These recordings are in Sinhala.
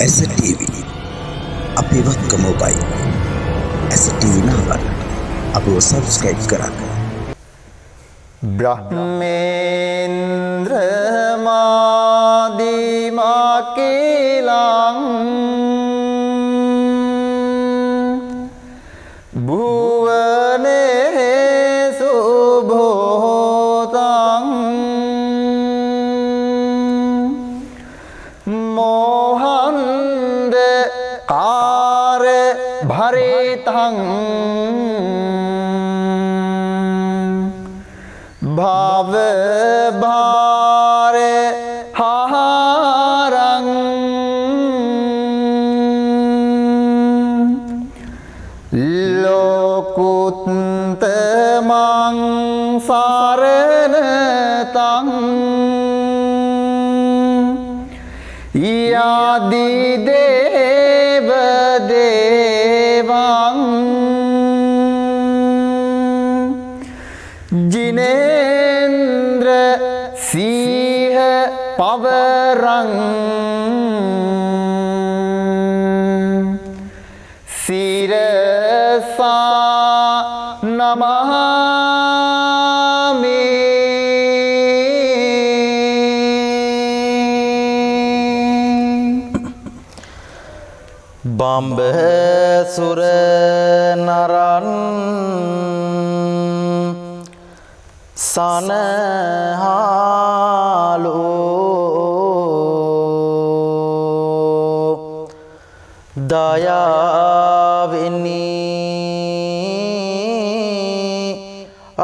Asset TV අපේ වත්ක මොබයිල් Asset TV නාවල අපව සබ්ස්ක්‍රයිබ් කරන්න. බ්‍රහ්මේන්ද්‍ර මාදිමා කීලං භුවනේසු භූතං මොහන්ද කාර භරිතං භව භාර හාරං ලෝකුත්තමං සරණතං යදි දේව දේවං ජිනේන්ද්‍ර සීහ පවරං සිරසා නමාමි. බඹ සුර නරන් සනහාලෝ දයාවෙනි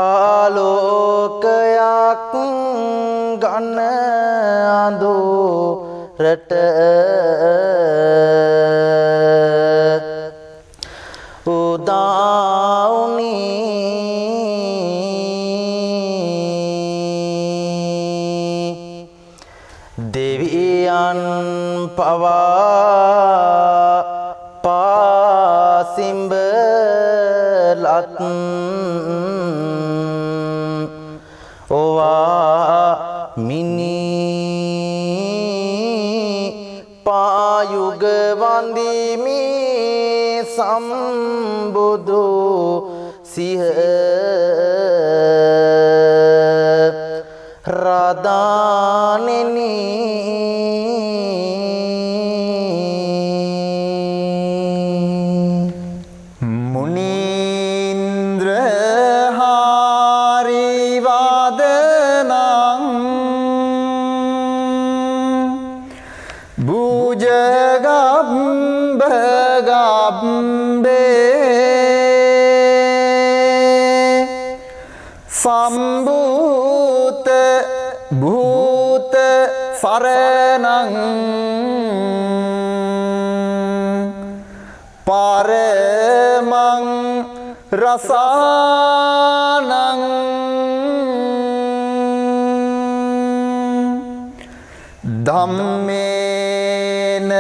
ආලෝකයක් ගන්න අඳුරට උදාවුනි. දෙවියන් පවා පාසිඹලත් ඔවා මිනි පායුග වන්දිමි සම්බුදු සිහ රදානෙනි. මුනීන්ද්‍ර හාරි වදනං භුජගම්බේ සම්භූත භූත සරණං පරමං රසානං ධම්මේන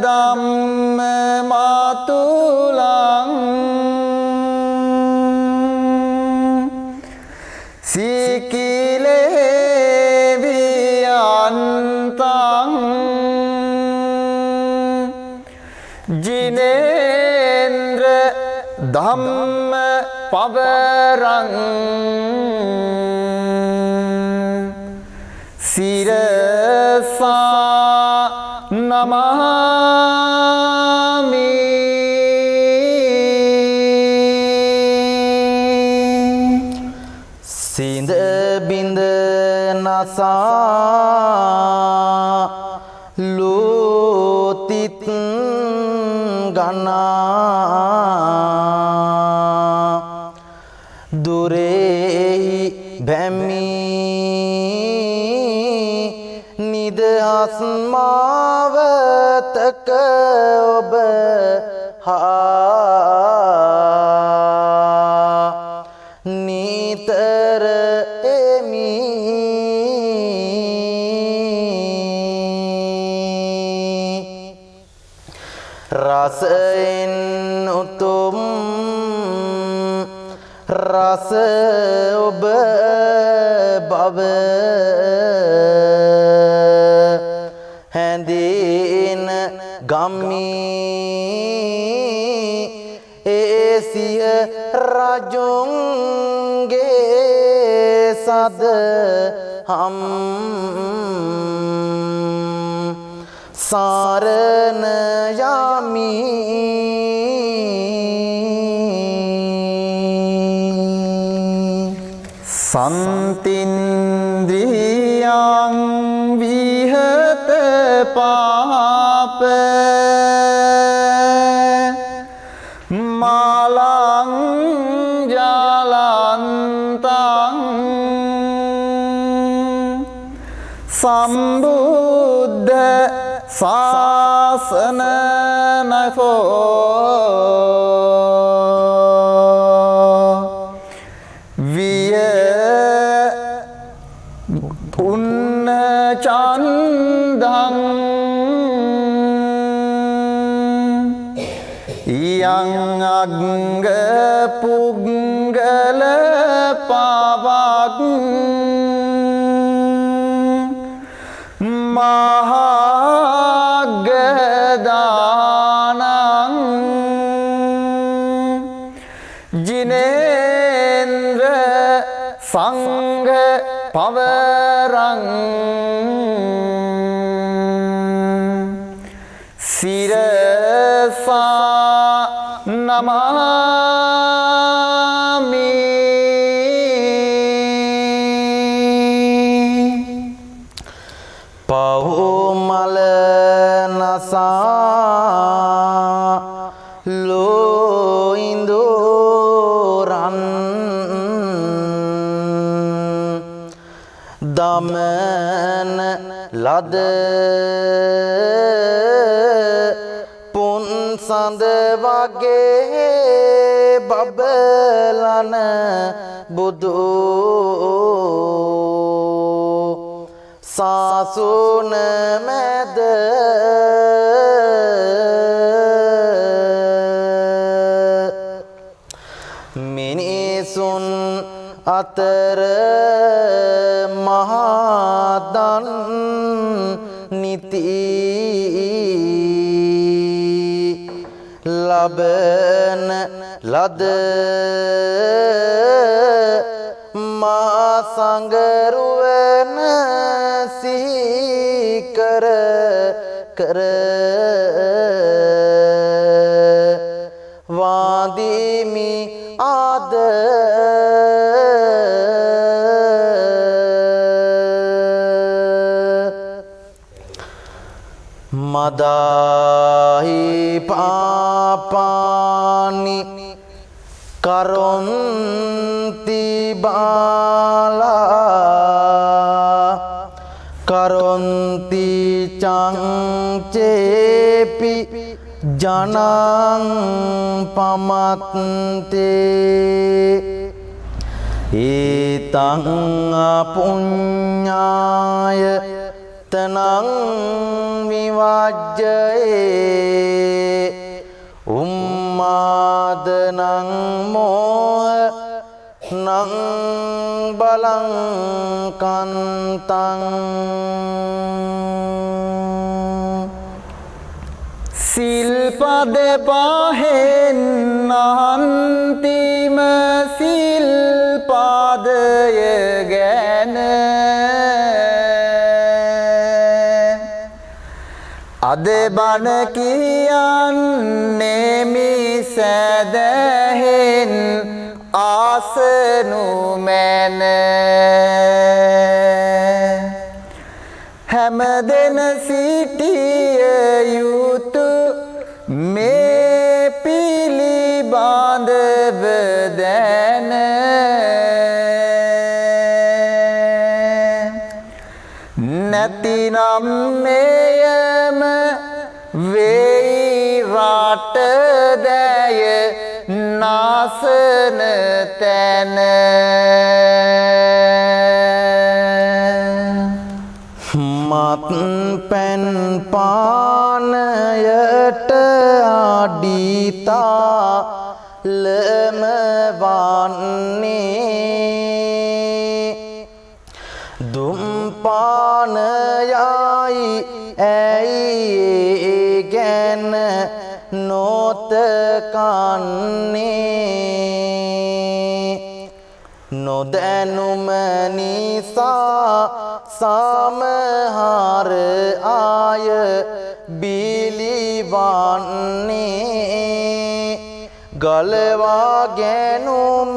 ධම්ම මාතුලං සිකිලේ වියන්තං ජිනේන්ද්‍ර ධම්ම පවරං සිරසා නමාමි. සිඳ බිඳ නසා ලෝතිත් ගනා දුරෙහි බැමි නිදහස් මාවතක ඔබ හා නිතර එමි. රසයෙන් උතුම් රස ඔබ බව හැඳින ගම්මි ඒසිය රජුන්ගේ සද හම් සාරණ යමි සන්තින්ද්‍රියං විහත පාප මාලං ජාලන්තං සම්බුද්ධ ශාසන නසෝ විය පුන්න චන්දං යං අග්ග පුග්ගල පවක් මහග්ගදානං ජිනේන්ද්‍ර සංඝ පවරං සිරසා නමාමි පවුමල නසා ලෝඉඳුරන් දමන ලද පුන්සඳ වගේ බබලන බුදු සාසුන මැද මිනිසුන් අතර මහදන් නිති ලබන ලද මා සංගරුවන සිහිකර කර වාදිමි ආද මදාහි පාපානි කරොන්ති බාලා කරොන්ති චංචේපි ජනං පමත්තේ ඒතං අපුඤ්ඤාය තනං විවජ්ජේ උම්මාදනං මෝහ නං බලං කන්තං සිල්පද පහෙන් අන්තිම සිල්පදය ගැන අද බණ කියන්නේ මිසදහෙන් ආසනු මැන හැමදෙන සිටිය යුතු මේ පිළිබඳව දැන නැතිනම් මෙයම වෙයි රටදැය නාසන තැන මත් පැන් පානයට අඩිතා ලම වන්නේ දුම්පානයයි ඇයි ගැන නොත කන්නේ නොදැනුම නිසා සමහර අය බිලිවන්නේ ගලවා ගැනුම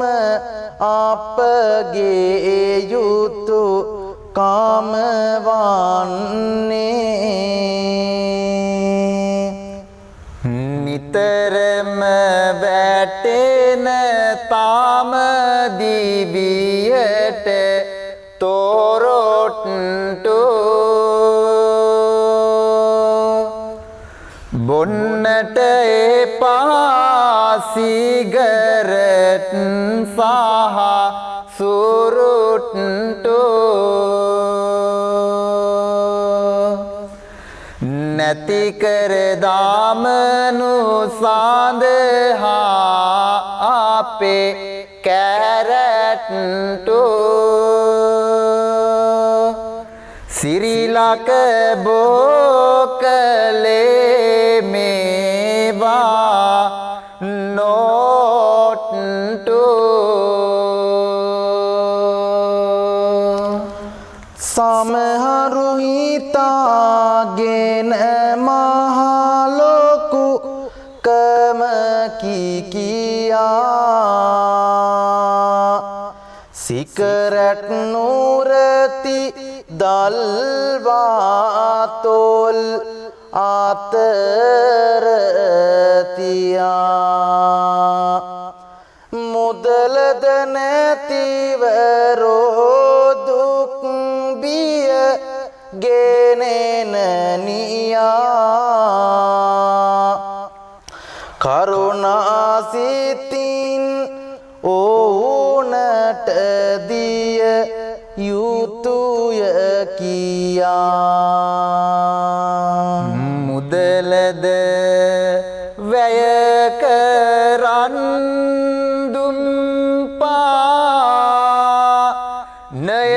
අපගේ යුතු කාමවන්නේ නිතරම වැටෙන තාම දිවියට තොරොට්ටු බොන්නට එපා සිගරට් සහ සුරුට්ටු නැති කර දාමනු සඳහා අපේ කැරට්ටු සිරිලක බෝකලේ මේවා නොට්ටු සමහරු හිතාගෙන මහලොකු කමකි කියා සිකරට් නුරති දල්වාතොල් අතරතියා මුදලද නැතිවරෝ දුක් බිය ගෙනෙන නියා කරුණාසිතින් ඕනට දිය යුතුය කියා මුදලද වැය කරන් දුම්පා නය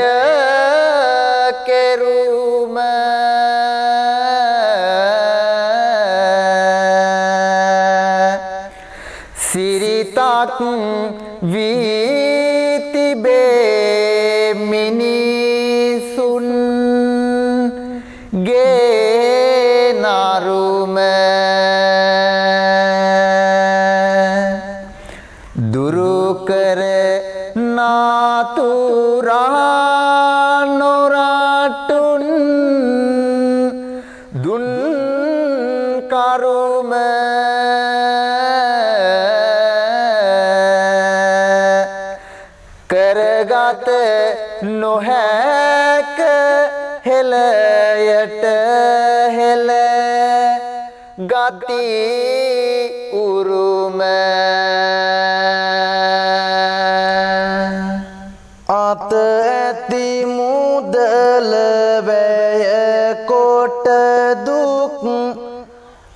කෙරුම සිරිතක් වී තිබේ මිනිසුන් ගේ නරුම දුරු කර නාතුරා නොරටුන් දුන් කරුම කරගත නොහැක හෙළයට හෙළ ගති උරුම අත ඇති මුදල වැය කොට දුක්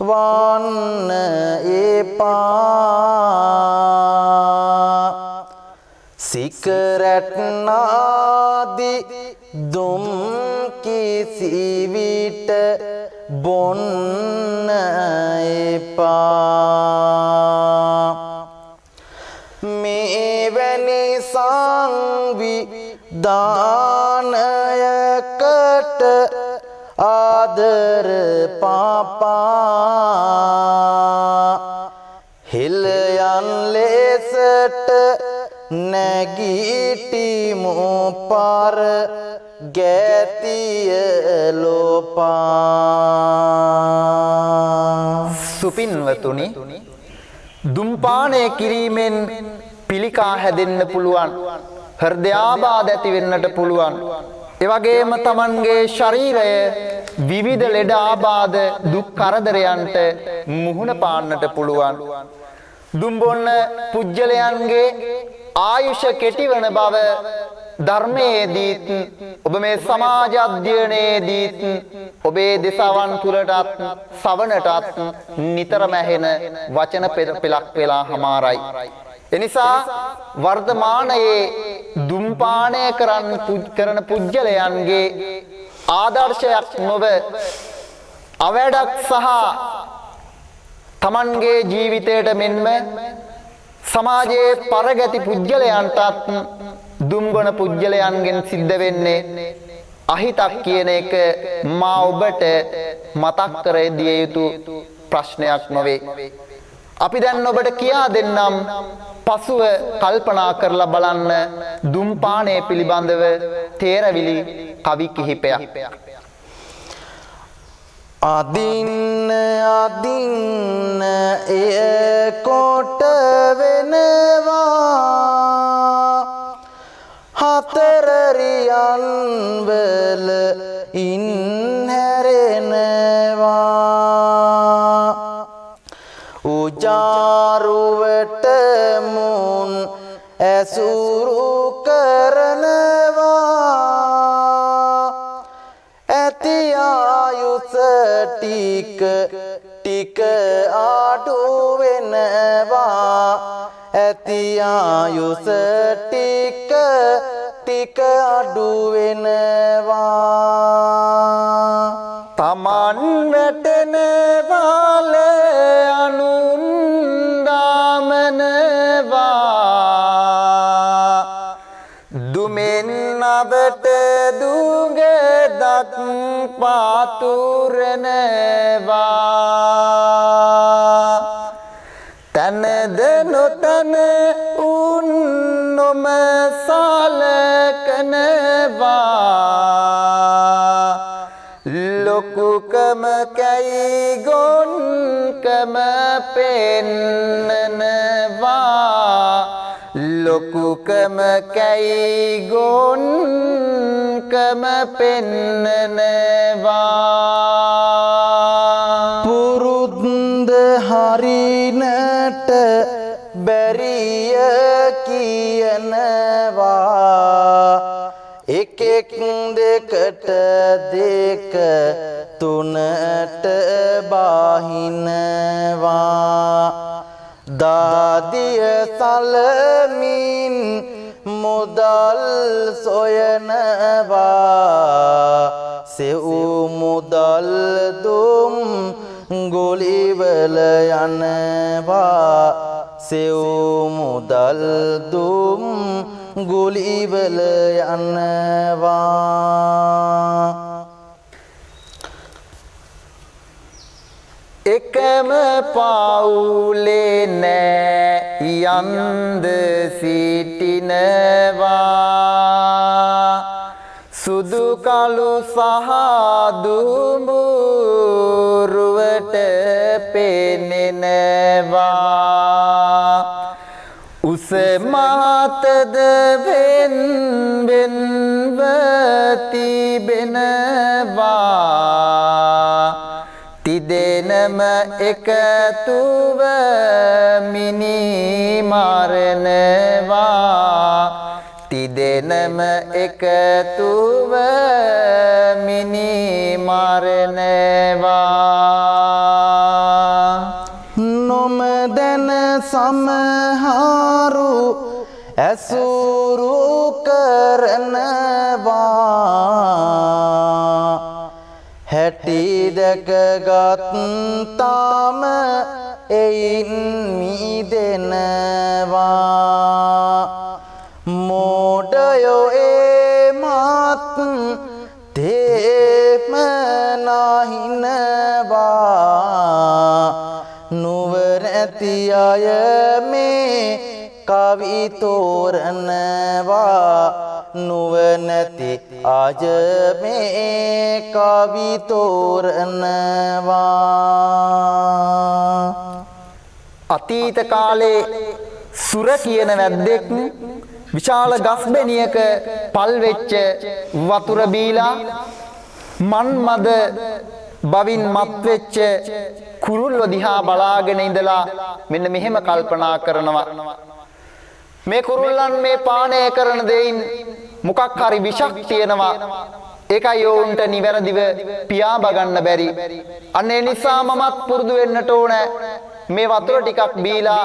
වන්න එපා සිකරට් නාදි දුම් කිසිවිට බොන්න එපා මෙවැනි සංවිධානයකට ආදර පාපා හෙළයන් ලෙසට නැගිටිමු පර ගැතිය ලෝපා සුපින්වතුනි දුම්පානය කිරීමෙන් පිළිකා හැදෙන්න පුළුවන් හෘදයාබාධ ඇති වෙන්නට පුළුවන් ඒ වගේම Tamanගේ ශරීරය විවිධ ලෙඩ ආබාධ දුක් කරදරයන්ට මුහුණ පාන්නට පුළුවන් දුම් බොන්න පුජ්‍යලයන්ගේ ආයුෂ කෙටිවන බව ධර්මයේදීත් ඔබ මේ සමාජ අධ්‍යයනයේදීත් ඔබේ දේශවන් තුලටත් සවනටත් නිතරම ඇහෙන වචන පෙළක් වෙලා හමාරයි එනිසා වර්තමානයේ දුම්පානය කරන පුජ්‍යලයන්ගේ ආදර්ශයක් නොව අවැඩක් සහ තමන්ගේ ජීවිතයට මෙන්ම සමාජයේ පරගති පුජ්‍යලයන්ටත් දුම්ගොන පුජ්‍යලයන්ගෙන් සිද්ධ වෙන්නේ අහිතක් කියන එක මා ඔබට මතක් කර දිය යුතු ප්‍රශ්නයක් නොවේ. අපි දැන් ඔබට කියා දෙන්නම් පසුව කල්පනා කරලා බලන්න දුම්පානය පිළිබඳව තේරවිලි කවි කිහිපයක්. අදින්න අදින්න එය කොට වෙනවා හතරරියන් වල ඉන් හැරෙනවා උජාරුවට මුන් ඇසුරු කරනවා ඇති ආයුෂ ටික ටික අඩු වෙනවා ඇති ආයුෂ ටික ටික අඩු වෙනවා තමන් වැටෙන වාල අනුන් දාමනවා දුමෙන් අබට දුඟ දක් පාතුරනවා තනද නොතන උන් නොම සලකනවා ලොකුකම කැයි ගොන්කම පෙන්නනවා ලොකුකම කැයි ගොන්කම පෙන්නනවා පුරුද්ද හරිනට බැරිය කියනවා එකෙක් දෙකට දෙක තුනට බාහිනවා දාදිය සලමින් මුදල් සොයනවා සෙව් මුදල් දුම් ගොලිවල යනවා සෙව් මුදල් දුම් ගොලිවල යනවා එකම පවුලේ නෑ යන්ද සිටිනවා සුදු කළු සහ දුඹුරුවට පෙනෙනවා උස මහතද වෙන් වෙන්ව තිබෙනවා තිදෙනම එකතුව මිනි මරනවා තිදෙනම එකතුව මිනි මරනවා නොම දැන සමහරු ඇසුරු කරනවා හැටි දැකගත්තාම එයින් මිදෙනවා මෝඩයෝ ඒමත් තේම නහිනවා නුවරැති අය මේ කවි තෝරනවා නුවණැති අය මේ කවි තෝරනවා අතීත කාලේ සුර කියන වැද්දෙක් විශාල ගස්බෙනියක පල් වෙච්ච වතුර බීලා මන්මද බවින් මත් වෙච්ච කුරුල්ව දිහා බලාගෙන ඉඳලා මෙන්න මෙහෙම කල්පනා කරනවා මේ කුරුල්ලන් මේ පානය කරන දෙයින් මොකක් හරි විෂක් තියෙනවා ඒකයි යෝන්ට නිවැරදිව පියාඹ ගන්න බැරි අන්න ඒ නිසා මමත් පුරුදු වෙන්නට ඕන මේ වතුර ටිකක් බීලා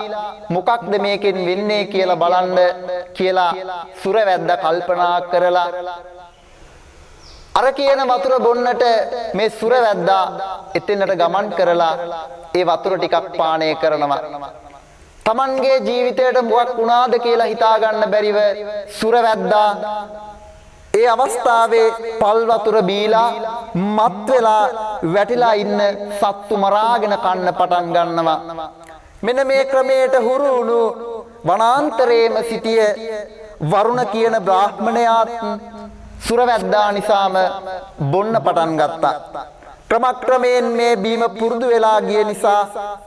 මොකක්ද මේකෙන් වෙන්නේ කියලා බලන්න කියලා සුරවැද්දා කල්පනා කරලා අර කියන වතුර බොන්නට මේ සුර වැද්දා එතෙන්නට ගමන් කරලා ඒ වතුර ටිකක් පානය කරනවා. Tamanගේ ජීවිතයට මොකක් වුණාද කියලා හිතා ගන්න බැරිව සුර වැද්දා ඒ අවස්ථාවේ පල් වතුර බීලා මත් වෙලා වැටිලා ඉන්න සත්තු මරාගෙන කන්න පටන් ගන්නවා. මෙන්න මේ ක්‍රමයට හුරු වුණු වනාන්තරයේම සිටිය වරුණ කියන බ්‍රාහ්මණයාත් සුරවැද්දා නිසාම බොන්න පටන් ගත්තා. ක්‍රමක්‍රමයෙන් මේ බීම පුරුදු වෙලා ගිය නිසා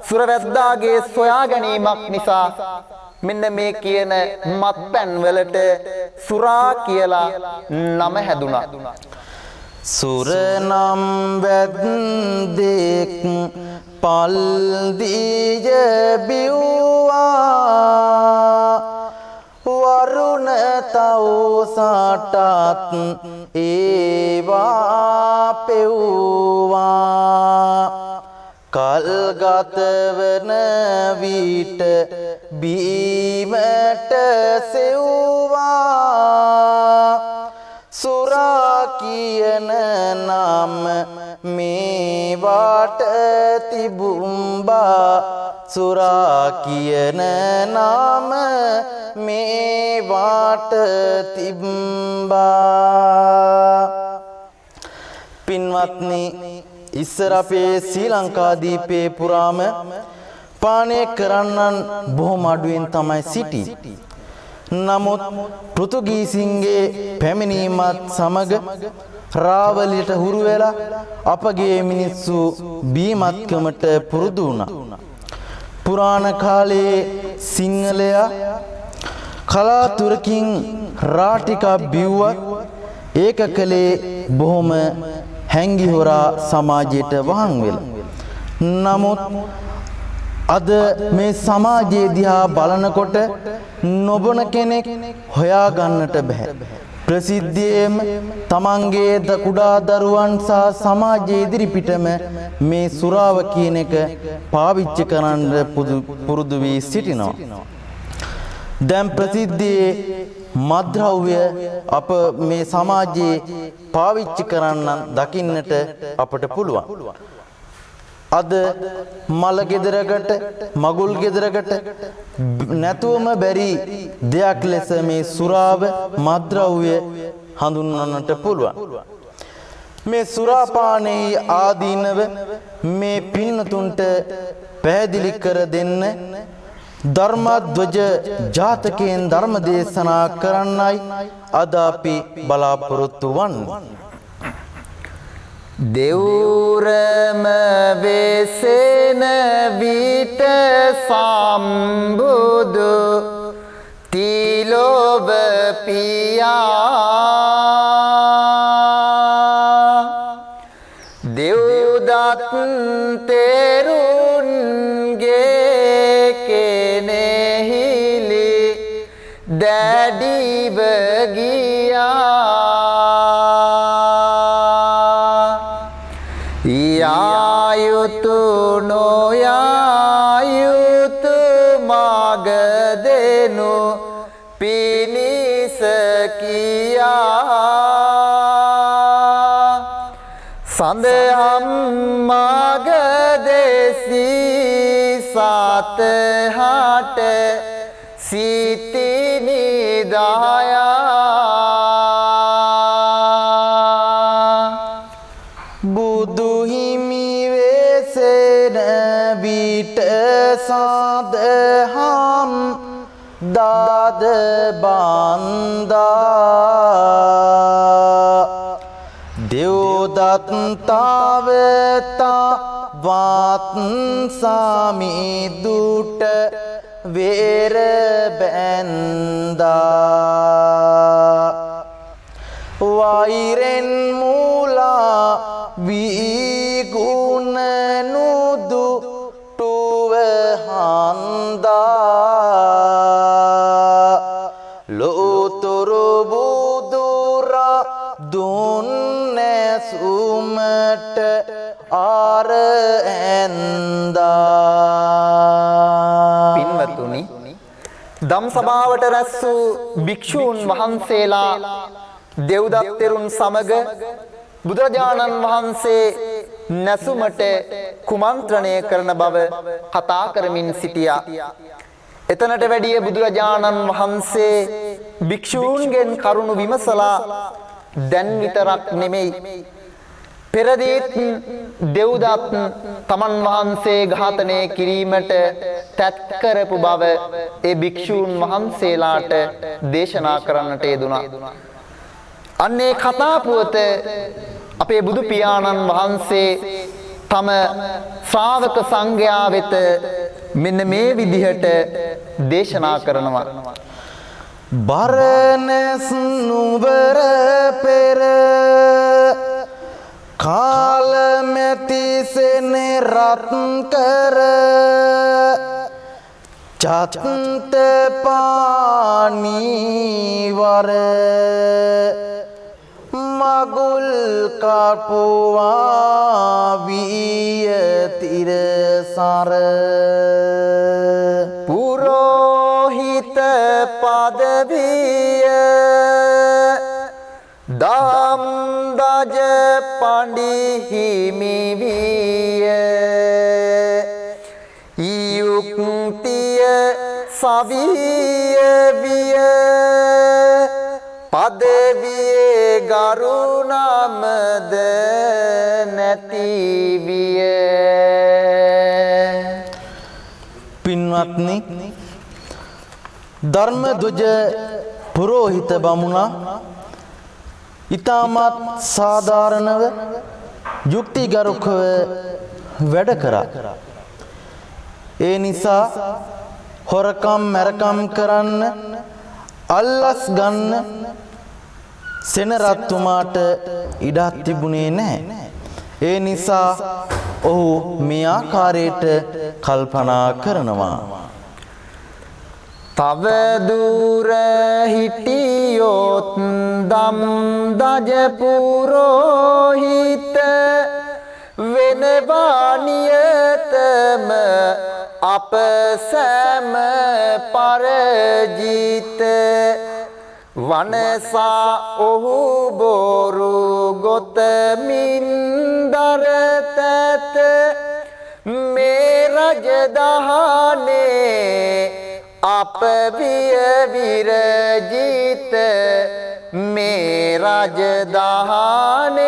සුරවැද්දාගේ සොයා ගැනීමක් නිසා මෙන්න මේ කියන මත්පැන් වලට සුරා කියලා නම හැදුනා. සුර නම් වැද්දෙක් පල් දීජ බිව්වා වරුණ තවුසටත් ඒවා පෙව්වා කල්ගත වන විට බීමට සෙව්වා සුරා කියන නම මේවාට තිබුම්බා සුරා කියන නම මේවාට තිබුම්බා. පින්වත්නි, ඉස්සර අපේ ශ්‍රී ලංකාදීපේ පුරාම පානය කරන්නන් බොහොම අඩුවෙන් තමයි සිටියේ. නමුත් පෘතුගීසින්ගේ පැමිණීමත් සමග රාවලියට හුරු වෙලා අපගේ මිනිස්සු බීමත්කමට පුරුදු වුණා. පුරාණ කාලයේ සිංහලයා කලාතුරකින් රාටිකා බිව්වත් ඒක කලේ බොහොම හැංගිහොරා සමාජයට වහන් වෙලා. නමුත් අද මේ සමාජයේ දිහා බලනකොට නොබන කෙනෙක් හොයා ගන්නට බෑ. ප්‍රසිද්ධියේම තමන්ගේ කුඩා දරුවන් සහ සමාජයේ ඉදිරිපිටම මේ සුරාව කියන එක පාවිච්චි කරන්න පුරුදු වී සිටිනවා. දැන් ප්‍රසිද්ධියේ මත්ද්‍රව්‍ය අප මේ සමාජයේ පාවිච්චි කරන්න දකින්නට අපට පුළුවන්. අද මල ගෙදරකට මගුල් ගෙදරකට නැතුවම බැරි දෙයක් ලෙස මේ සුරාව මත්ද්‍රව්‍ය හඳුන්වන්නට පුළුවන්. මේ සුරාපානයේ ආදීනව මේ පින්නතුන්ට පැහැදිලි කර දෙන්න ධර්මද්වජ ජාතකයෙන් ධර්ම දේශනා කරන්නයි අද අපි බලාපොරොත්තු වන්නේ. දෙව්රම වෙසෙන විට සම්බුදු තිලොව පියා දෙව්දත් තෙරුන්ගේ කෙනෙහිලි දැඩිව ගියා යායුතු නොයායුතු මග දෙනු පිනිස කියා සඳහම් මග දෙසී සතහට සිති නිදායා සාදහම් දාද බන්දා දෙව්දත් තාවතා වත් සාමිදුට වේර බැන්දා වෛරෙන් මූලා විගුණ නුදු ලෝතුරු බුදුරා දුන්නැසුමට ආර ඇන්දා. පින්වතුනි, දම් සභාවට රැස් වූ භික්ෂූන් වහන්සේලා දෙව්දත් තෙරුන් සමග බුදුරජාණන් වහන්සේ නැසුමට කුමන්ත්‍රණය කරන බව කතා කරමින් සිටියා. එතනට වැඩිය බුදුරජාණන් වහන්සේ භික්ෂූන්ගෙන් කරුණු විමසලා දැන් විතරක් නෙමෙයි පෙරදීත් දෙව්දත් තමන් වහන්සේ ඝාතනය කිරීමට තැත් කරපු බව ඒ භික්ෂූන් වහන්සේලාට දේශනා කරන්නට යෙදුණා. අන්නේ කතා පුවත අපේ බුදු පියාණන් වහන්සේ තම ශ්‍රාවක සංඝයා වෙත මෙන්න මේ විදිහට දේශනා කරනවා. බරණැස් නුවර පෙර කාලමැතිසෙන රත් කර චත්ත පානීවර මගුල් කපුවා විය තිරසර පුරෝහිත පදවිය දම් දජ පඬිහිමි විය යුක්තිය සවිය විය පදවියේ ගරු නමද නැති විය. පින්වත්නි, ධර්මද්වජ පුරෝහිත බමුණා ඊටමත් සාධාරණව යුක්තිගරුකව වැඩ කරා. ඒ නිසා හොරකම් මරකම් කරන්න අල්ලස් ගන්න සෙනරත්තුමාට ඉඩක් තිබුණේ නැහැ. ඒ නිසා ඔහු මේ ආකාරයට කල්පනා කරනවා. තව දුර හිටියොත් දම් දජ පුරෝහිත වෙනවා නියතම අප සෑම පරජිත වනසා ඔහු බොරු ගොතමින් දරතැත මේ රජදහනේ අප විය විරජිත මේ රජදහනේ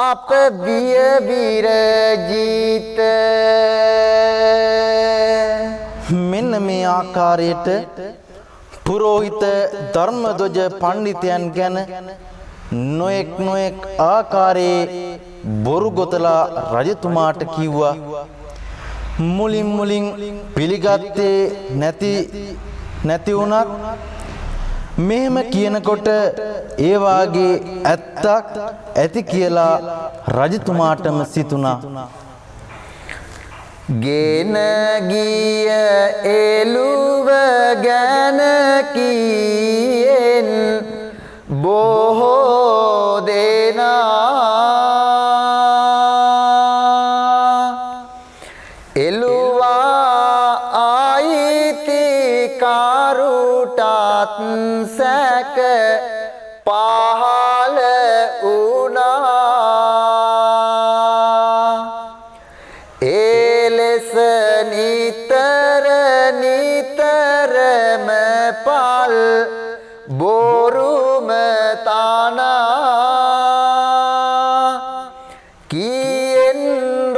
අප විය විරජිත. මෙන්න මේ ආකාරයට පුරෝහිත ධර්මද්වජ පඬිතයන් ගැන නොඑක් ආකාරයේ බොරු ගොතලා රජතුමාට කිව්වා. මුලින් පිළිගත්තේ නැති වුණත් මෙහෙම කියනකොට ඒ වාගේ ඇත්තක් ඇති කියලා රජතුමාටම සිතුණා. ගෙන ගිය එළුව ගැන කීෙන් බොහෝ දෙනා එළුවා ආයිති කරුටත් සැක පහළ වුණා. නිතරම පල් බොරුම තනා කියෙන්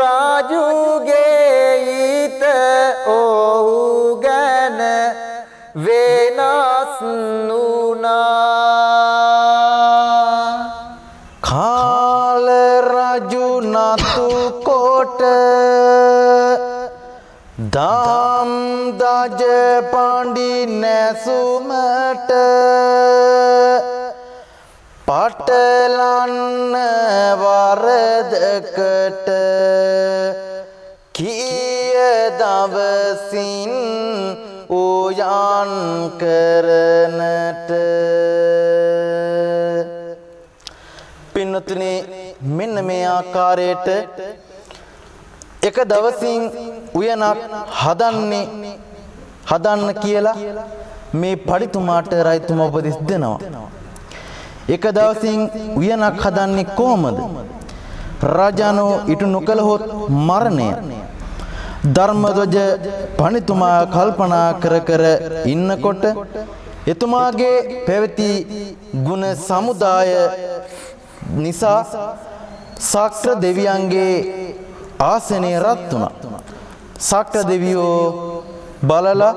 රාජුගේ ඊත ඔහු ගැන වෙනස් නුනා. කාල රජු නතු කොට දම් දජ පඬි නැසුමට පටලන්න වරදකට කිය දවසින් උයන් කරනට. පින්නතුනි, මෙන්න මේ ආකාරයට එක දවසින් උයනක් හදන්න කියලා මේ පඬිතුමාට රජතුමා උපදෙස් දෙනවා. එක දවසින් උයනක් හදන්නේ කොහොමද? රජානෝ ඉටු නොකළහොත් මරණය. ධර්මධ්වජ පඬිතුමා කල්පනා කර කර ඉන්නකොට එතුමාගේ පැවති ගුණ සමුදාය නිසා ශක්‍ර දෙවියන්ගේ ආසනය රත් වුණා. ශක්‍ර දෙවියෝ බලලා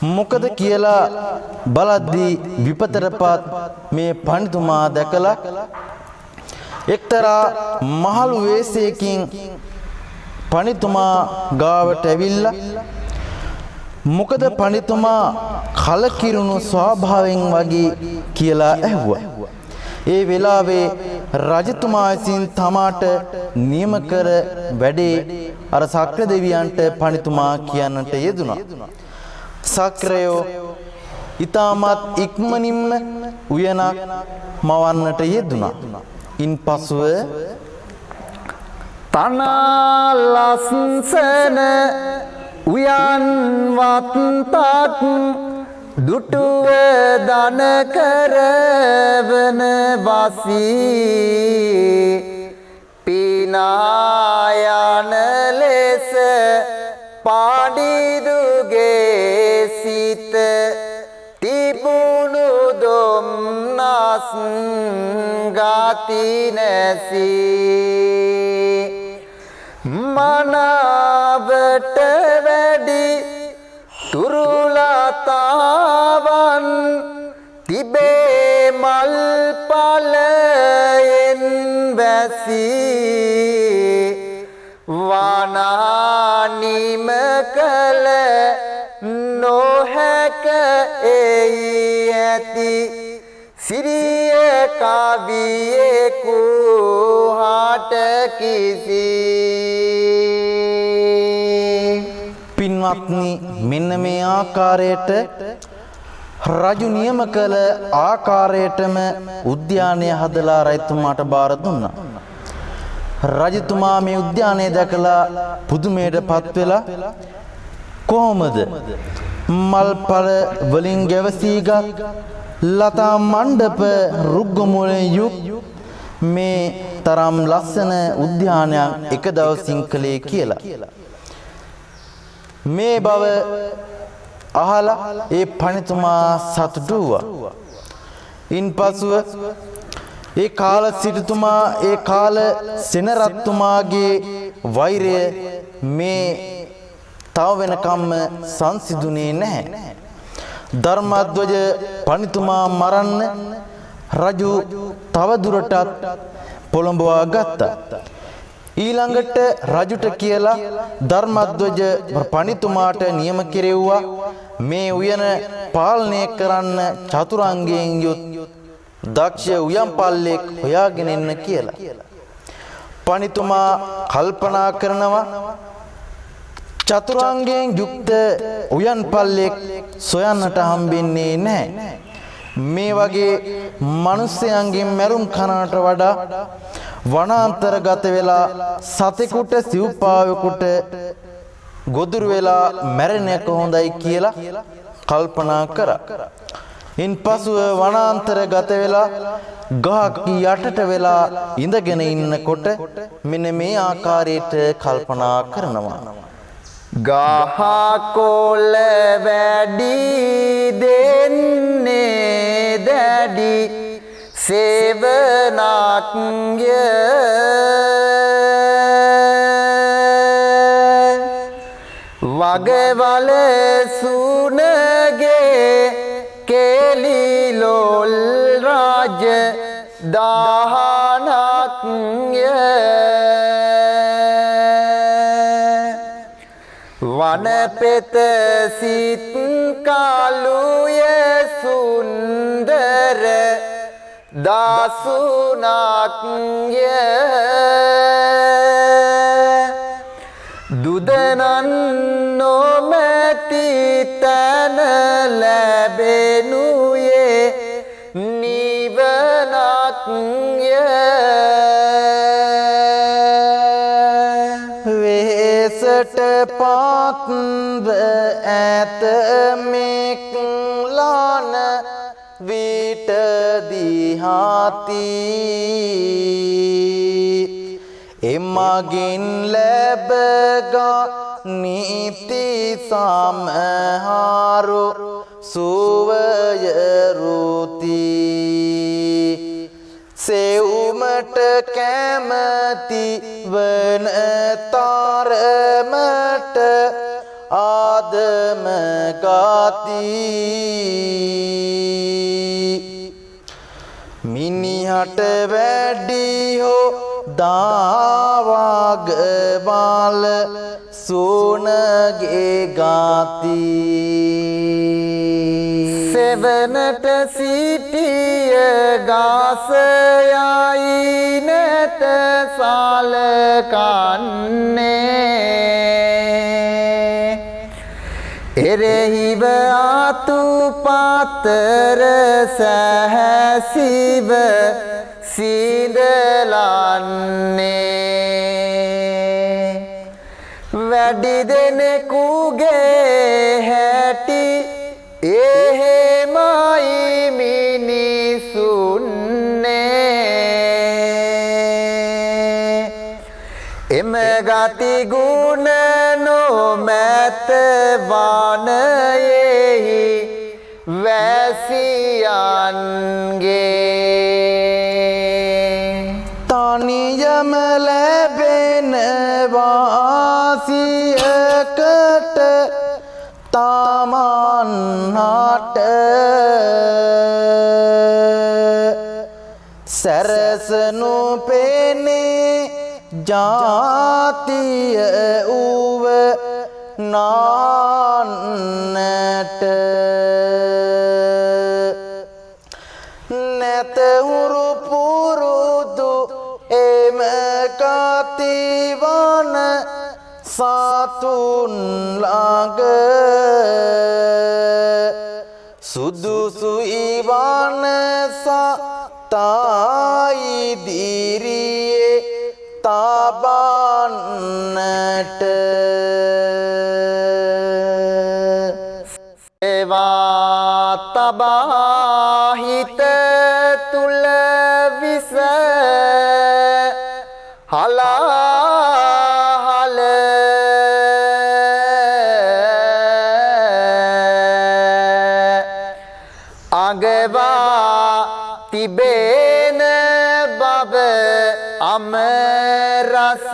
මොකද කියලා බලද්දී විපතටපත් මේ පඬිතුමා දැකලා එක්තරා මහලු වේශයකින් පඬිතුමා ගාවට ඇවිල්ලා මොකද පඬිතුමා කලකිරුණු ස්වභාවයෙන් වගේ කියලා ඇහුවා. ඒ වෙලාවේ රජතුමා විසින් තමාට නියම කර වැඩේ අර ශක්‍ර දෙවියන්ට පඬිතුමා කියන්නට යෙදුණා. ශක්‍රයෝ ඊටමත් ඉක්මනින්ම උයනක් මවන්නට යෙදුණා. ඉන්පසුව තනලස්සන උයන්වත් තත් දුටුව දන කරවන වසී පිනායන ලෙස පාඩිදුගේ සිත තිබුණු දුම්නස් ගති නැසී මනාවට වැඩි තුරුලතාවන් තිබේ මල් පලයෙන් වැසී වනානිම කළ නොහැක එයි ඇති සිරිය කවියෙකු හට කිසි. පින්වත්නි, මෙන්න මේ ආකාරයට රජු නියම කළ ආකාරයටම උද්‍යානය හදලා රජතුමාට බාර දුන්නා. රජතුමා මේ උද්‍යානය දැකලා පුදුමයටපත් වෙලා කොහොමද මල්පල වලින් ගැවසීගත් ලතා මණ්ඩප රුග්ගමුලෙන් යුක් මේ තරම් ලස්සන උද්‍යානයක් එක දවසින් කළේ කියලා. මේ බව අහලා ඒ පඬිතුමා සතුටු වුණා. ඉන්පසුව ඒ කාල සිටුතුමා ඒ කාල සෙනරත්තුමාගේ වෛරය මේ තව වෙනකම්ම සංසිඳුනේ නැහැ. ධර්මධ්වජ පඬිතුමා මරන්න රජු තව දුරටත් පොළඹවා ගත්තා. ඊළඟට රජුට කියලා ධර්මධ්වජ පඬිතුමාට නියම කෙරෙව්වා මේ උයන පාලනය කරන්න චතුරංගයෙන් යුත් දක්ෂ උයන්පල්ලෙක් හොයාගෙන එන්න කියලා. පඬිතුමා කල්පනා කරනවා චතුරංගයෙන් යුක්ත උයන්පල්ලෙක් සොයන්නට හම්බෙන්නේ නැහැ. මේ වගේ මිනිස්යන්ගෙන් මැරුම් කනට වඩා වනාන්තරගත වෙලා සතෙකුට සිව්පාවෙකුට ගොදුරු වෙලා මැරෙන එක හොඳයි කියලා කල්පනා කරා. ඉන්පසුව වනාන්තරගත වෙලා ගහක් යටට වෙලා ඉඳගෙන ඉන්නකොට මෙන්න මේ ආකාරයට කල්පනා කරනවා. ගහකොළ වැඩි දෙන්නේ දැඩි සේවනක්ය වගවල සුනගේ කෙලිලොල් රාජ දාහනක්ය වනපෙත සිත් කාලුය සුන්දර දාසුනාක්ය දුදනන් නොමැති තැන ලැබෙනුයේ නිවනක්ය වෙහෙසට පත්ව ඇත මෙක් ලාන විට දිහාති එමගින් ලැබගා නීති සමහරු සුවය රුති සෙව්මට කැමති වන තරමට ආදම ගති මිනිහට වැඩි හෝ දාවාග බාල සුනගේ ගති සෙවනට සිටිය ගාසයයි නැත සලකන්නේ එරෙහිව ආතු පාතර සැහැසිව සිඳලන්නේ වැඩි දෙනෙකුගේ හැටි එහෙමයි මිනිසුන්නේ එම ගති ගුණ නොමැත වනයෙහි වැසියන්ගේ තනියම ලැබෙන වාසියකට තමන්හට සැරසනු පෙනේ ජාතිය උව නාන්නට නැතහුරු පුරුදු එම කතිවන සතුන් ළඟ සුදුසු ඉවනසා ඉදිරියේ තබන්නට සේවා තබා හිත තුල විස හලාහල අගවා තිබෙන බව අමරස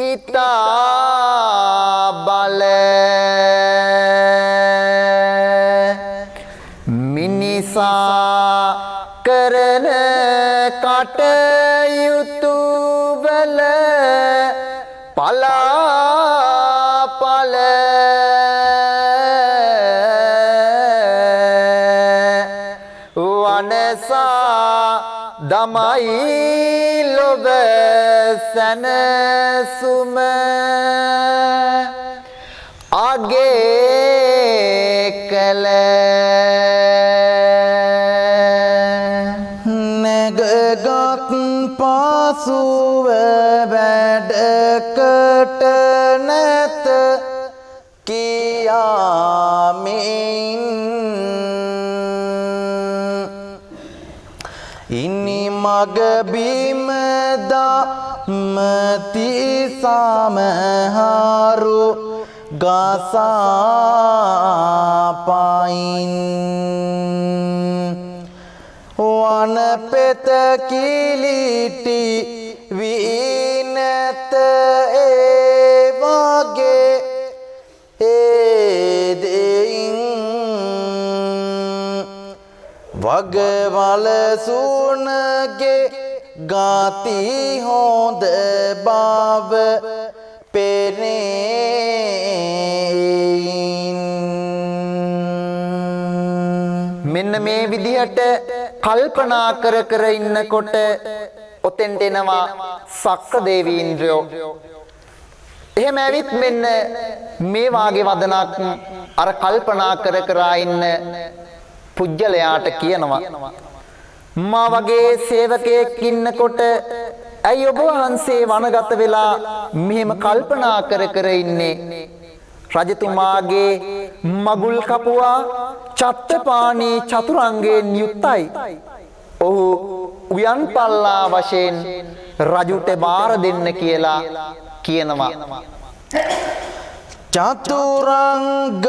ඉතා බල මිනිසා කරන කටයුතු වල පලාපල වනසා දමයි ලොව සැනසුම අගේ කළ නැගගත් පසුව වැඩකට නැත කියාමින් ඉනි මග බිමදා මති සමහරු ගසාපයින් වන පෙත කිලිටි වී නැත ඒ වගේ ඒ දෙයින් වගවල සුනගේ ගති හොඳ බව පෙනෙයින් මෙන්න මේ විදිහට කල්පනා කර කර ඉන්නකොට ඔතෙන්ට එනවා සක්‍ර දේවීන්ද්‍රයෝ. එහෙම ඇවිත් මෙන්න මේ වාගේ වදනක් අර කල්පනා කර කර ඉන්න පුජ්‍යලයාට කියනවා මා වගේ සේවකයෙක් ඉන්නකොට ඇයි ඔබ වහන්සේ වනගත වෙලා මෙහෙම කල්පනා කර කර ඉන්නේ? රජතුමාගේ මගුල් කපුවා චත්තපාණී චතුරංගයෙන් යුක්තයි. ඔහු උයන් පල්ලා වශයෙන් රජුට බාර දෙන්න කියලා කියනවා. චතුරංගයෙන්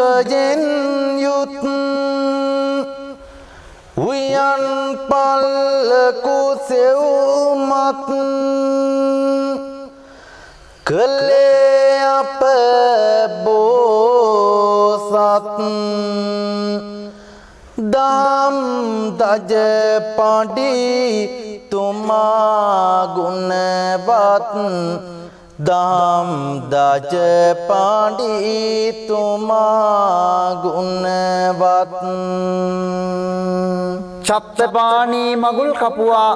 යුත් උයන් පල්ල කුසෙව්මත් කළේ අප බෝසත් දම් දජ පඩි තුමා ගුණවත් දම් දජ පඩි තුමා ගුණවත් චත්තපාණී මගුල් කපුවා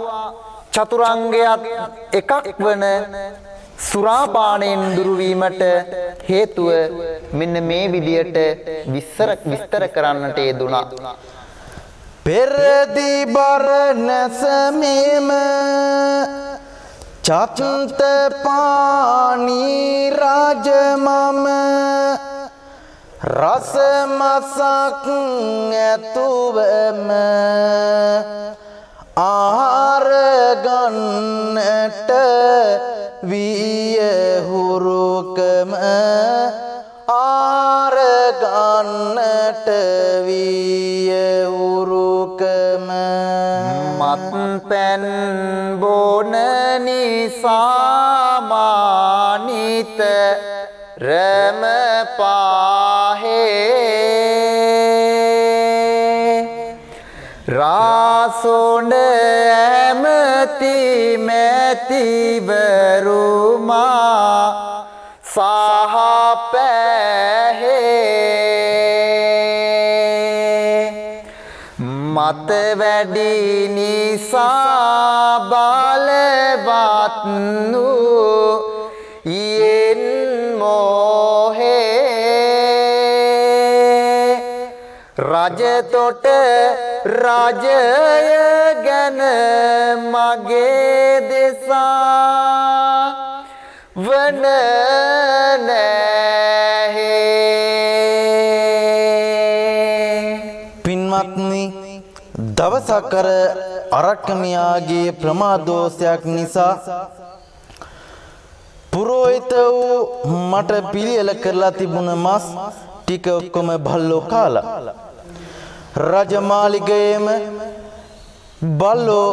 චතුරංගයත් එකක් වන සුරාපානයෙන් දුරු වීමට හේතුව මෙන්න මේ විදියට විස්තර කරන්නට යෙදුණා. පෙරදි බර නැසමෙම චත්තපාණී රාජමම රස මසක් ඇතුවම ආහාර ගන්නට විය හුරුකම ආහාර ගන්නට විය හුරුකම මත්පැන් බොන නිසා මානිත රම පාහේ රාසොඬ ඇමති මැතිවරුමා සහ පැහේ මත වැඩි නිසා බලවත් වූ යෙන් මොහේ රජතොට රජය ගැන මගේ දෙසා වන නැහැ. පින්වත්නි, දවසක් අර අරක්කමියාගේ ප්‍රමාදෝෂයක් නිසා පුරෝහිත වූ මට පිළියෙල කරලා තිබුණ මස් ටික ඔක්කොම බල්ලෝ කාලා. රජමාලිගයේම බල්ලෝ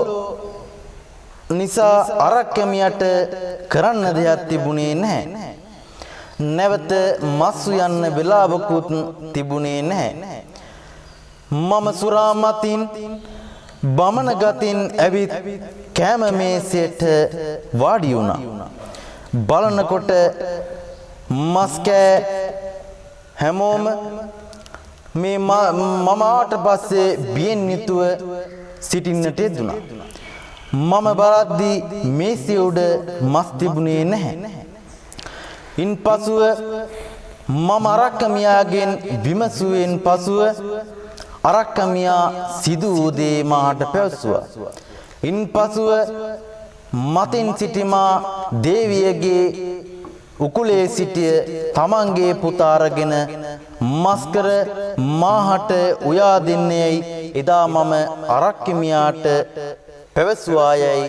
නිසා අරක්කමියට කරන්න දෙයක් තිබුණේ නැහැ. නැවත මස් උයන්න වෙලාවකුත් තිබුණේ නැහැ. මම සුරාමතින් බමන ගතින් ඇවිත් කෑම මේසයට වාඩි වුණා. බලනකොට මස් කෑ හැමෝම මේ මම ආවට පස්සේ බියෙන් යුතුව සිටින්නට යෙදුණා. මම බලද්දී මේසෙ උඩ මස් තිබුණේ නැහැ. ඉන්පසුව මම අරක්කමියාගෙන් විමසුවෙන් පසුව අරක්කමියා සිදු වූ දේ මාට පැවසුවා. ඉන්පසුව මතින් සිටිමා දේවියගේ උකුලේ සිටිය තමන්ගේ පුතා අරගෙන මස්කර මාහට උයා දෙන්නේයි එදා මම අරක්කමියාට පැවසුවායයි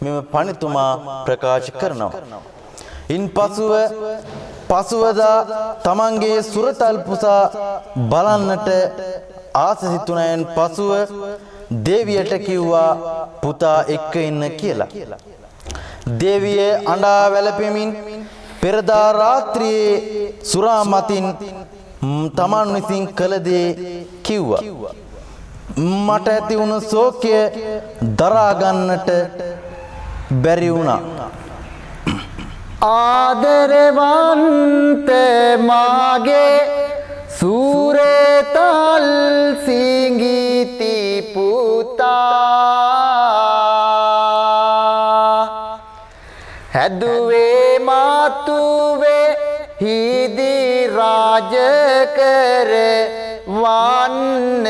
මෙම පණිතුමා ප්‍රකාශ කරනවා. ඉන්පසුව පසුවදා තමන්ගේ සුරතල් පුසා බලන්නට ආස සිතුණෙන් පසුව දේවියට කිව්වා පුතා එක්ක ඉන්න කියලා. දේවිය අඬා වැළපෙමින් පෙරදා රාත්‍රියේ සුරාමතින් තමන් විසින් කළ දේ කිව්වා. මට ඇති වුණු ශෝකය දරා ගන්නට බැරි වුණා. ආදරවන්ත මාගේ සූරතල් සිඟිති පුතා හැදුවේ මාතුවේ හිදි රාජ කර වන්න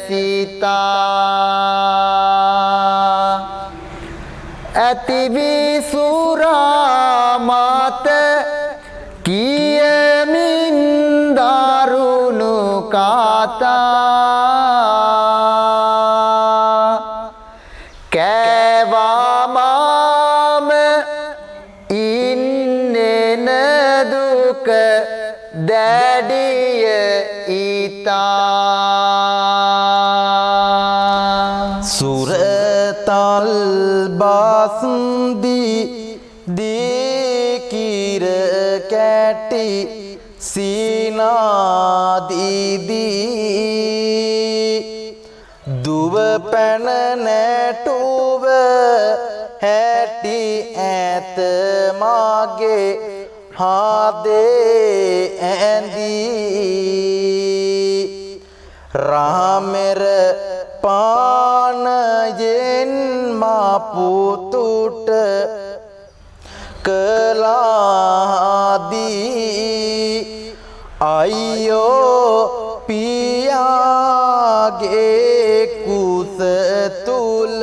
සිතා ඇති විසුරාමත කියමින් දරුණු කතා දුක දැඩිය ඊතා සුරතල් බාස්දි දීකිර කැටි සීනාදීදී දුව පැන නැටුව හැටි ඇත මාගේ හාදේ ඇඳී රාමෙර පානයෙන් මාපුතුට කලාදී අයියෝ පියාගේ කුස තුල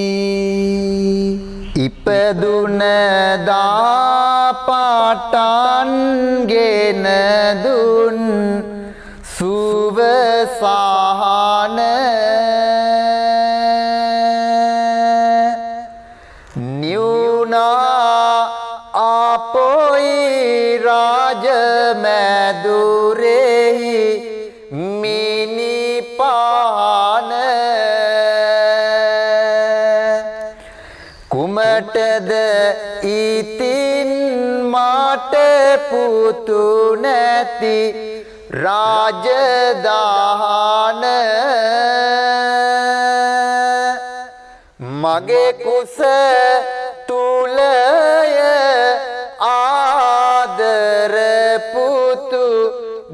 පුතානිදී ඉපදුන දාපටන් ගෙන දුන් සුවසහන නියුනා අපොයි රාජමැදුරෙහි මිනිපාන කුමටද ඉතින් මට පුතු නැති රාජදාන මගේ කුස තුලය ආදර පුතු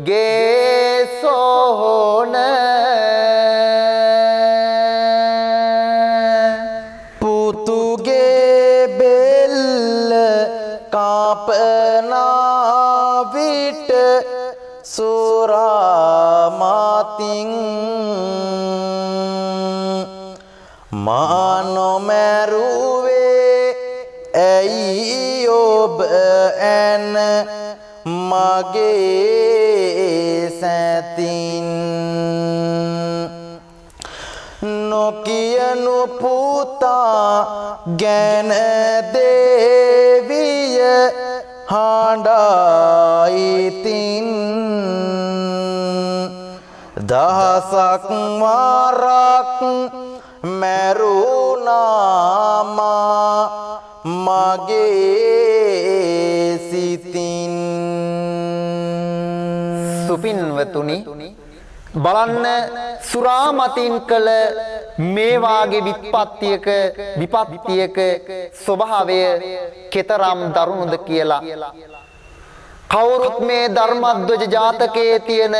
ගේ සොහොන පුතුගේ බෙල්ල කාපනා විට සුරාමාතින් මා නොමැරුවේ ඇයි ඔබ ඇන මගේ සැතින් නොකියනු පුතා ගැන දේවිය හඬයිතින් දහසක් වාරක් මැරුණාමා මගේ සිතින් සුපින්වතුනි බලන්න සුරාමතින් කළ මේ වාගේ විපත්තියක ස්වභාවය කෙතරම් දරුණුද කියලා කවුරුත් මේ ධර්මද්වජ ජාතකයේ තියෙන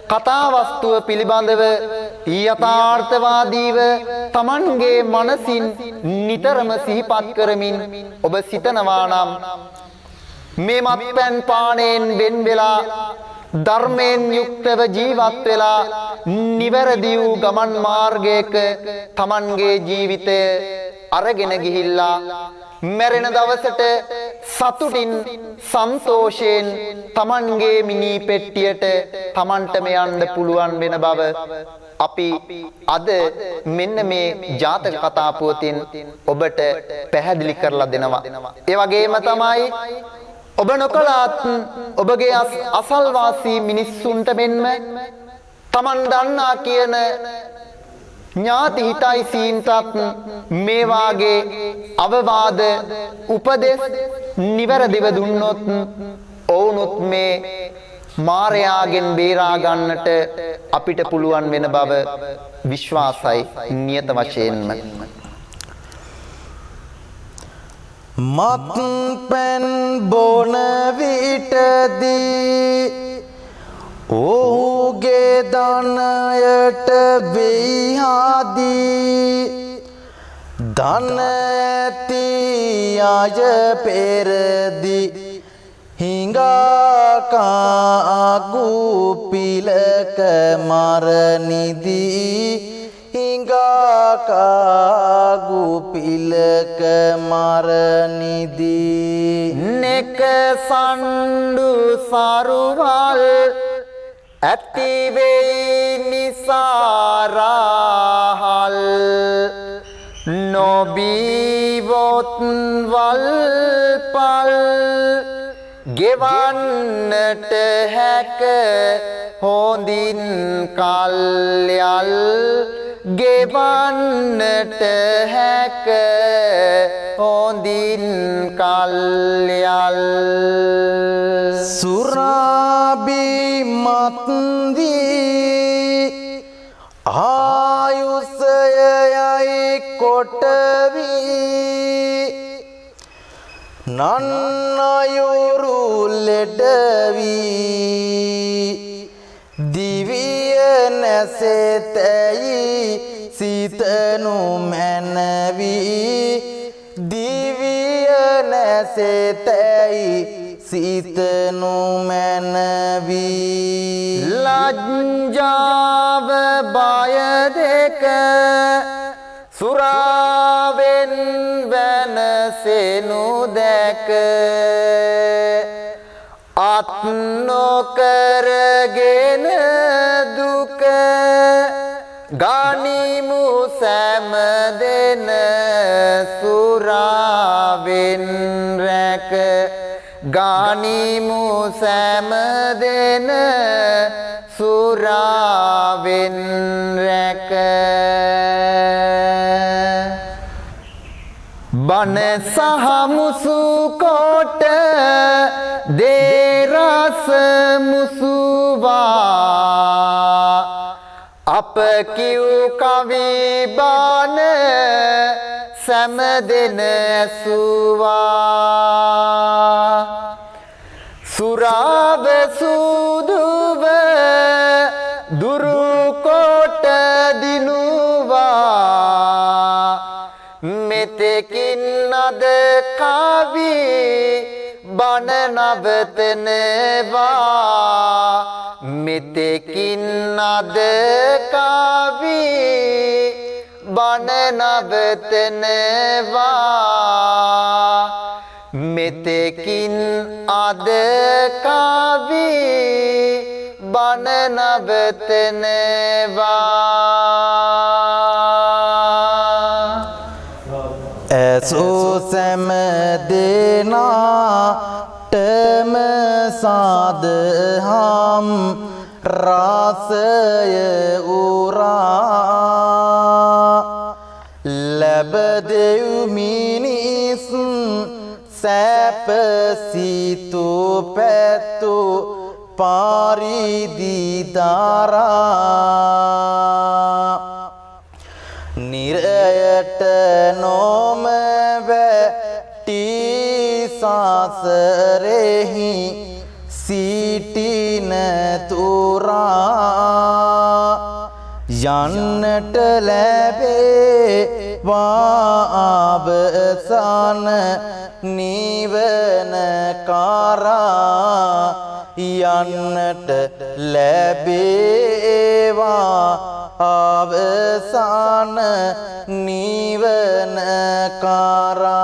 කතාවස්තුව පිළිබඳව යථාර්ථවාදීව Tamanගේ මනසින් නිතරම සිහිපත් කරමින් ඔබ සිතනවා නම් මේ මත්පැන් පානයෙන් වෙන් වෙලා ධර්මයෙන් යුක්තව ජීවත් වෙලා නිවැරදි වූ ගමන් මාර්ගයක Tamanගේ ජීවිතය අරගෙන ගිහිල්ලා මැරෙන දවසට සතුටින් සන්තෝෂයෙන් Tamanගේ මිනි පෙට්ටියට Tamanටම යන්න පුළුවන් වෙන බව අපි අද මෙන්න මේ ජාතක කතා පුවතින් ඔබට පැහැදිලි කරලා දෙනවා. ඒ වගේම තමයි ඔබ නොකලාත් ඔබගේ අසල්වාසී මිනිස්සුන්ට මෙන්ම Taman දන්නා කියන ඥාති හිතයිසීන්ටත් මේ වාගේ අවවාද උපදෙස් නිවැරදිව දුන්නොත් ඔවුනුත් මේ මාරයාගෙන් බේරා ගන්නට අපිට පුළුවන් වෙන බව විශ්වාසයි නියත වශයෙන්ම. මත්පැන් බොන විටදී ඔහුගේ ධනයට වෙයිහාදී ධන ඇති අය පෙරදි හිඟාකාගු පිලක මරනිදී හිඟාකාගු පිලක මරනිදී නෙක සණ්ඩු සරුවල් ඇතිවෙයි නිසාරහල් නොබීවොත් වල්පල් ගෙවන්නට හැක හොඳින් කල්යල් ගෙවන්නට හැක හොඳින් කල්යල් සුරාබිමත්දී ආයුසයයි කොටවී නන්නයුරු ලෙඩවී දිවිය නැසෙතැයි සිතනු මැනවී දිවිය නැසෙතැයි සිතනු මැනවී ලජ්ජාව බය දෙක සුරාවෙන් වෙනසෙනු දැක අත් නොකරගෙන දුක ගනිමු සෑම දෙන සුරාවෙන් රැක ගනිමු සෑම දෙන සුරාවෙන් රැක බන සහ මුසු කොට දේරස මුසුවා අප කිව් කවි බාන සෑම දෙන ඇසුවා සුරාව සුදුව දුරු කොට දිනුවා මෙතෙකින් අද කවි බන නවතනවා මෙතෙකින් අද කවි බන නවතනවා මෙතෙකින් අද කවි බන නවතනවා ඇසූ සැම දෙනාටම සාදහම් රාසය උරා ලැබදෙව් මිනිස් සැපසිතු පැත්තු පාරිදිදාරා නිරයට නොම වැටි සසරෙහි සිටින තුරා යන්නට ලැබේවා අවසාන නිවන කරා යන්නට ලැබේවා අවසාන නිවන කරා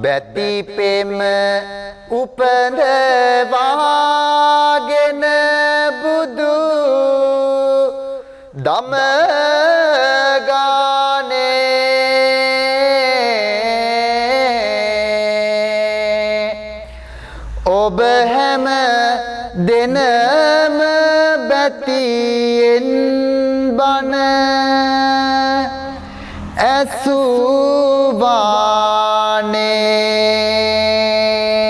බැති පෙම උපඳවාගෙන බුදු දම ඔබ හැම දෙනම බැතියෙන් බන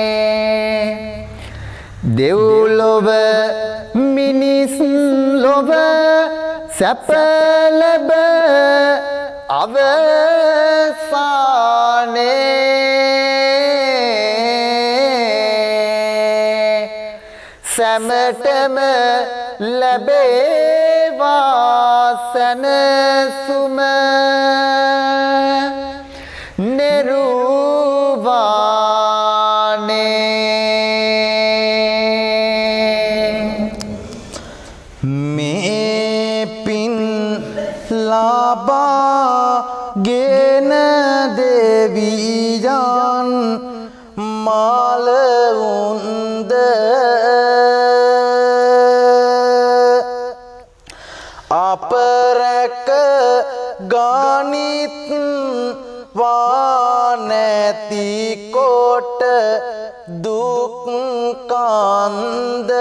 ඇසුවානේ දෙව්ලොව මිනිස් ලොව සැප ලැබ අවසානේ සැමටම ලැබේවා සැනසුම නිරුවානේ මේ පින් ලබාගෙන දෙවියන් මාලවුන්ද අපරක ගානිත් වානැති කොට දුක් කන්ද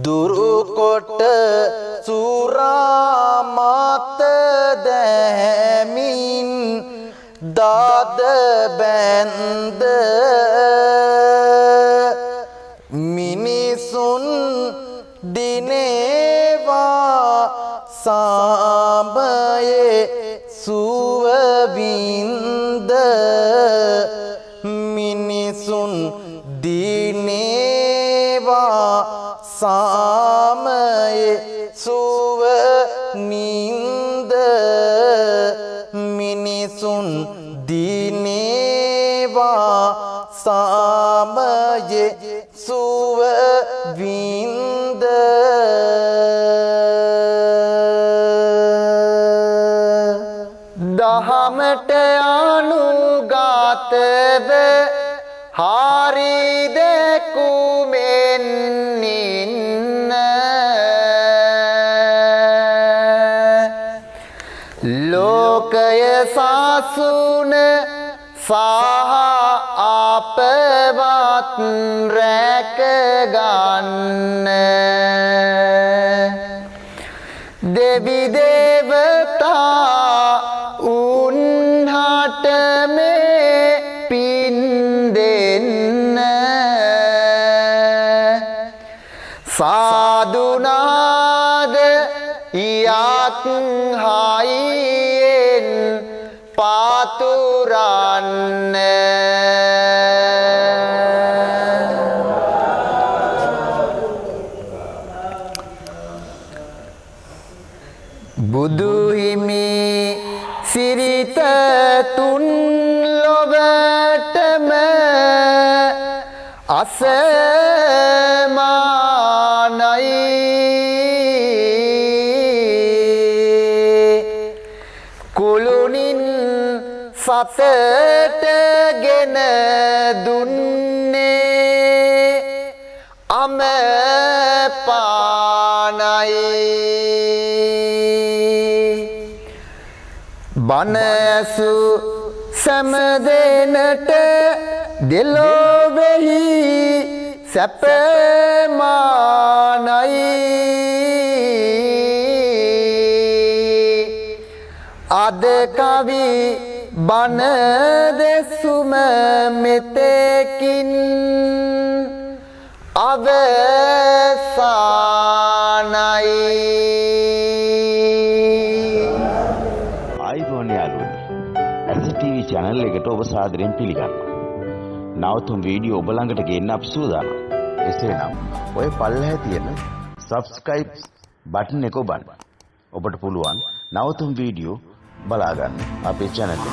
දුරු කොට සුරාමත දැමින් දාද බැන්ද මිනිසුන් දිනේවා සාමයේ සුවවින්ද මිනිසුන් දිනේවා සාමයේ සුවනින්ද මිනිසුන් දිනේවා සාමයේ සුවවින්ද දහමට අනුගතව හරිද කුමෙන් ඉන්න ලෝකය සසුන සහ අපවත් රැක ගන්න දෙවි දේවතා උන්හට මේ පින් දෙන්න සාදුනාද යක් හයියෙන් පාතුරන්න බුදුහිමි සිරිත තුන් ලොවටම අසමානයි කුළුණින් සතටගෙන දුන්නේ අමපානයි බණ ඇසු සෑම දෙනට දෙලොවෙහි සැපමානයි අද කවි බණ දෙසුම මෙතෙකින් අවසානයි ආයිබෝන් යාළුවනි ඇස ටීවී channel එකට ඔබ සාදරයෙන් පිළිගන්නවා. නවතුම් වීඩියෝ ඔබ ළඟට ගෙන්න අප සූදානම්. එසේනම් ඔය පල්ලෙහා තියෙන subscribe button එක ඔබන්න. ඔබට පුළුවන් නවතුම් වීඩියෝ බලා ගන්න අපේ channel එක.